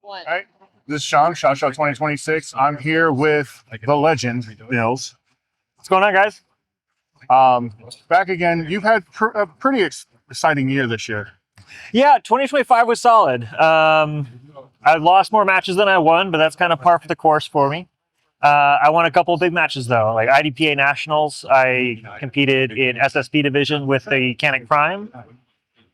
All right. This is Sean, Shot Show 2026. I'm here with the legend, Nils. What's going on, guys? Back again. You've had a pretty exciting year this year. Yeah, 2025 was solid. I lost more matches than I won, but that's kind of par for the course for me. I won a couple of big matches, though, like IDPA Nationals. I competed in SSP division with the Canik Prime.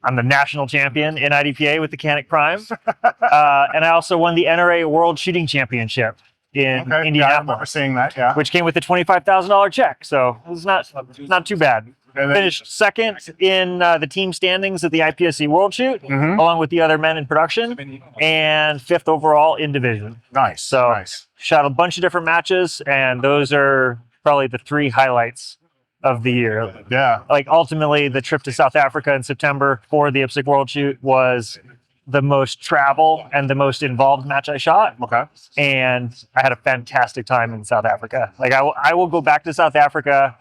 I'm the national champion in IDPA with the Canik Prime. And I also won the NRA World Shooting Championship in Indianapolis. Yeah, I remember seeing that, yeah. Which came with a $25,000 check, so it was not too bad. Finished second in the team standings at the IPSC World Shoot, along with the other men in production, and fifth overall in division. Nice. So nice. Shot a bunch of different matches, and those are probably the three highlights of the year. Yeah. Like ultimately, the trip to South Africa in September for the IPSC World Shoot was the most travel and the most involved match I shot. Okay. And I had a fantastic time in South Africa. Like I will go back to South Africa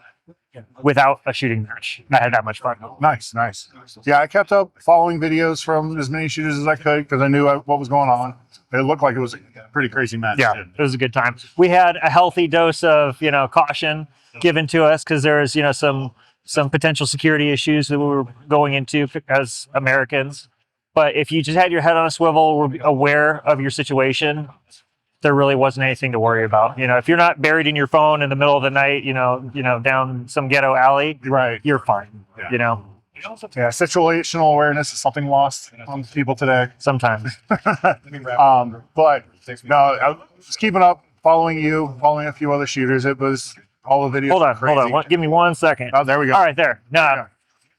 without a shooting match. I had that much fun. Nice, nice. Yeah, I kept up following videos from as many shooters as I could because I knew what was going on. It looked like it was a pretty crazy match. Yeah, it was a good time. We had a healthy dose of, caution given to us because there was, some potential security issues that we were going into as Americans. But if you just had your head on a swivel, were aware of your situation, there really wasn't anything to worry about. If you're not buried in your phone in the middle of the night, down some ghetto alley, right, you're fine. Yeah, situational awareness is something lost on people today. Sometimes. But no, I was keeping up, following a few other shooters. It was all the videos. Hold on. Give me 1 second. Oh, there we go. All right, there. No,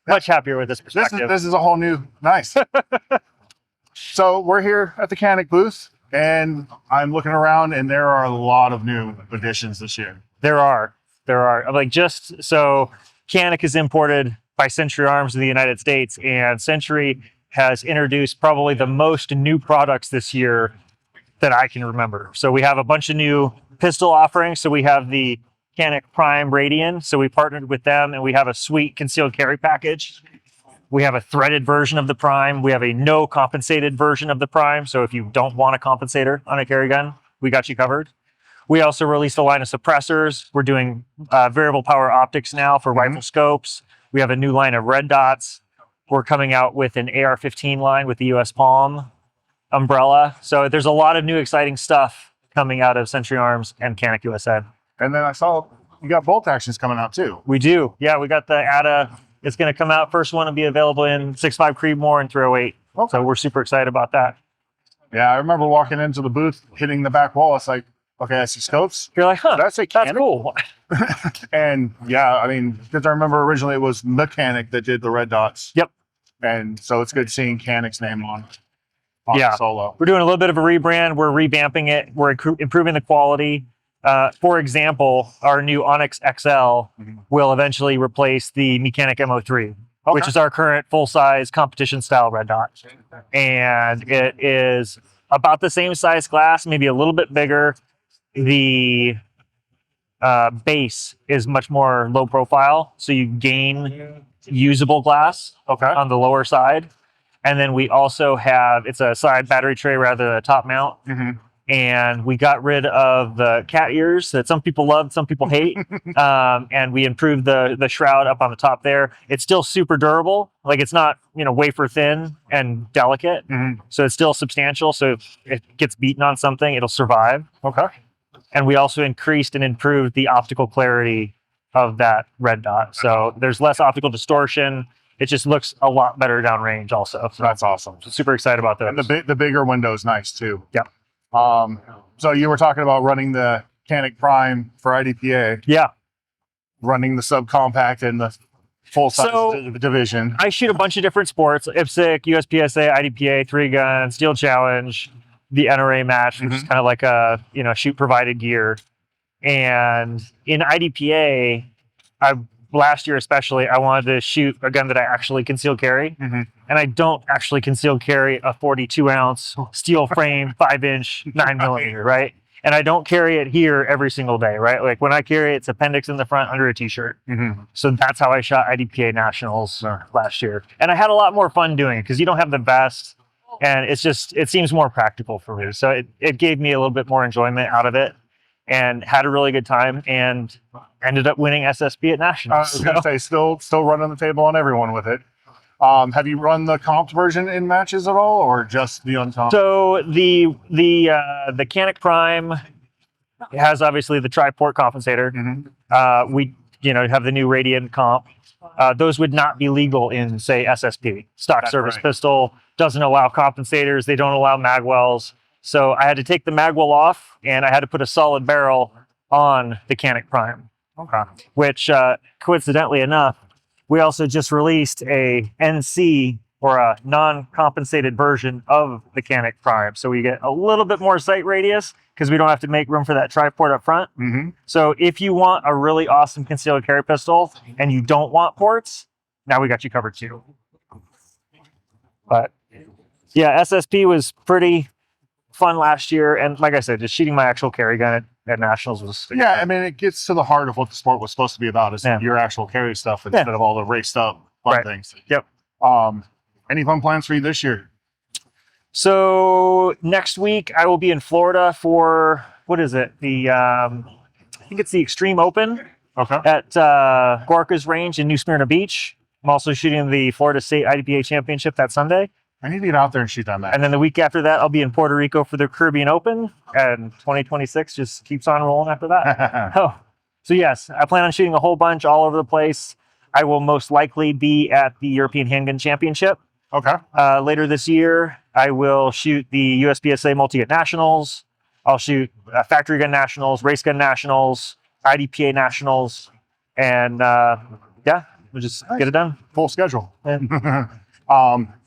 much happier with this perspective. This is a whole new, nice. So we're here at the Canik booth. And I'm looking around, and there are a lot of new additions this year. There are. Like just so, Canik is imported by Century Arms in the United States, and Century has introduced probably the most new products this year that I can remember. So we have a bunch of new pistol offerings. So we have the Canik Prime Radian. So we partnered with them, and we have a sweet concealed carry package. We have a threaded version of the Prime. We have a no compensated version of the Prime. So if you don't want a compensator on a carry gun, we got you covered. We also released a line of suppressors. We're doing variable power optics now for rifle scopes. We have a new line of red dots. We're coming out with an AR-15 line with the US Palm umbrella. So there's a lot of new exciting stuff coming out of Century Arms and Canik USA. And then I saw you got bolt actions coming out too. We do. Yeah, we got the ATA. It's going to come out. First one will be available in 6.5 Creedmoor and 308. Okay. So we're super excited about that. Yeah, I remember walking into the booth, hitting the back wall. It's like, okay, I see scopes. You're like, huh, that's cool. And yeah, I mean, because I remember originally it was Canik that did the red dots. Yep. And so it's good seeing Canik's name on Solo. We're doing a little bit of a rebrand. We're revamping it. We're improving the quality. For example, our new Onyx XL will eventually replace the Canik MO3, which is our current full-size competition-style red dot. And it is about the same size glass, maybe a little bit bigger. The base is much more low profile, so you gain usable glass on the lower side. And then we also have, it's a side battery tray rather than a top mount. And we got rid of the cat ears that some people love, some people hate. And we improved the shroud up on the top there. It's still super durable. Like it's not, wafer thin and delicate. So it's still substantial. So if it gets beaten on something, it'll survive. Okay. And we also increased and improved the optical clarity of that red dot. So there's less optical distortion. It just looks a lot better downrange also. So that's awesome. So super excited about that. And the bigger window is nice too. Yeah. So you were talking about running the Canik Prime for IDPA. Yeah. Running the subcompact and the full-size division. I shoot a bunch of different sports: IPSC, USPSA, IDPA, 3-gun, Steel Challenge, the NRA match, which is kind of like a shoot provided gear. And in IDPA, last year especially, I wanted to shoot a gun that I actually conceal carry. And I don't actually conceal carry a 42-ounce steel frame, 5-inch, 9mm, right? And I don't carry it here every single day, right? Like when I carry it, it's appendix in the front under a t-shirt. So that's how I shot IDPA Nationals last year. And I had a lot more fun doing it because you don't have the best and it seems more practical for me. So it gave me a little bit more enjoyment out of it, and had a really good time, and ended up winning SSP at I nationals. was gonna say, still running the table on everyone with it. Have you run the comped version in matches at all, or just the uncomped? So the Canik Prime has obviously the tri-port compensator. We have the new Radiant comp. Those would not be legal in, say, SSP. Stock That's service right. pistol doesn't allow compensators. They don't allow magwells. So I had to take the magwell off, and I had to put a solid barrel on the Canik Prime. Okay. Which, coincidentally enough, we also just released a NC, or a non-compensated version of the Canik Prime. So we get a little bit more sight radius because we don't have to make room for that tri-port up front. So if you want a really awesome concealed carry pistol and you don't want ports, now we got you covered too. But yeah, SSP was pretty fun last year. And like I said, just shooting my actual carry gun at nationals was... Yeah, I mean, it gets to the heart of what the sport was supposed to be about, is your actual carry stuff instead of all the raced up fun things. Yep. Any fun plans for you this year? So next week I will be in Florida for, what is it? I think it's the Extreme Open at Gorka's Range in New Smyrna Beach. I'm also shooting the Florida State IDPA Championship that Sunday. I need to get out there and shoot that match. And then the week after that, I'll be in Puerto Rico for the Caribbean Open, and 2026 just keeps on rolling after that. So yes, I plan on shooting a whole bunch all over the place. I will most likely be at the European Handgun Championship. Later this year. I will shoot the USPSA Multi-Gun Nationals. I'll shoot Factory Gun Nationals, Race Gun Nationals, IDPA Nationals, and yeah, we'll just get it done. Full schedule.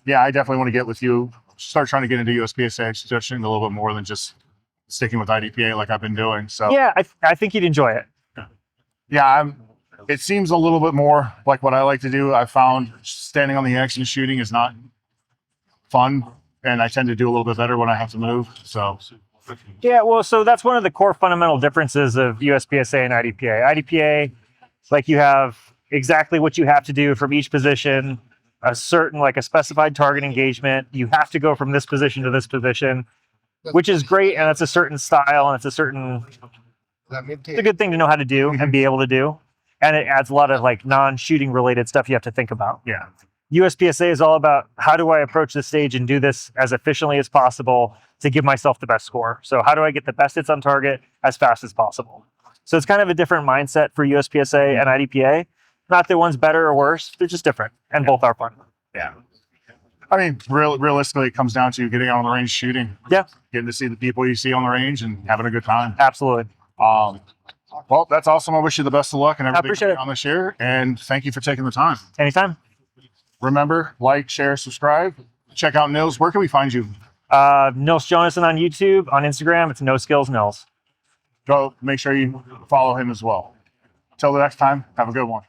Yeah, I definitely want to get with you, start trying to get into USPSA, start shooting a little bit more than just sticking with IDPA like I've been doing. So yeah, I think you'd enjoy it. Yeah, it seems a little bit more like what I like to do. I found standing on the X and shooting is not fun, and I tend to do a little bit better when I have to move. So yeah, well, so that's one of the core fundamental differences of USPSA and IDPA. IDPA, like, you have exactly what you have to do from each position, a certain, like, a specified target engagement. You have to go from this position to this position, which is great, and it's a certain style, and it's a good thing to know how to do and be able to do. And it adds a lot of, like, non-shooting related stuff you have to think about. Yeah. USPSA is all about, how do I approach this stage and do this as efficiently as possible to give myself the best score? So how do I get the best hits on target as fast as possible? So it's kind of a different mindset for USPSA and IDPA. Not that one's better or worse, they're just different, and both are fun. Yeah. I mean, realistically, it comes down to getting out on the range shooting. Yeah. Getting to see the people you see on the range and having a good time. Absolutely. Well, that's awesome. I wish you the best of luck and everything appreciate it. on this year. And thank you for taking the time. Anytime. Remember, like, share, subscribe. Check out Nils. Where can we find you? Nils Jonasson on YouTube. On Instagram, it's No Skills Nils. Go make sure you follow him as well. Till the next time, have a good one.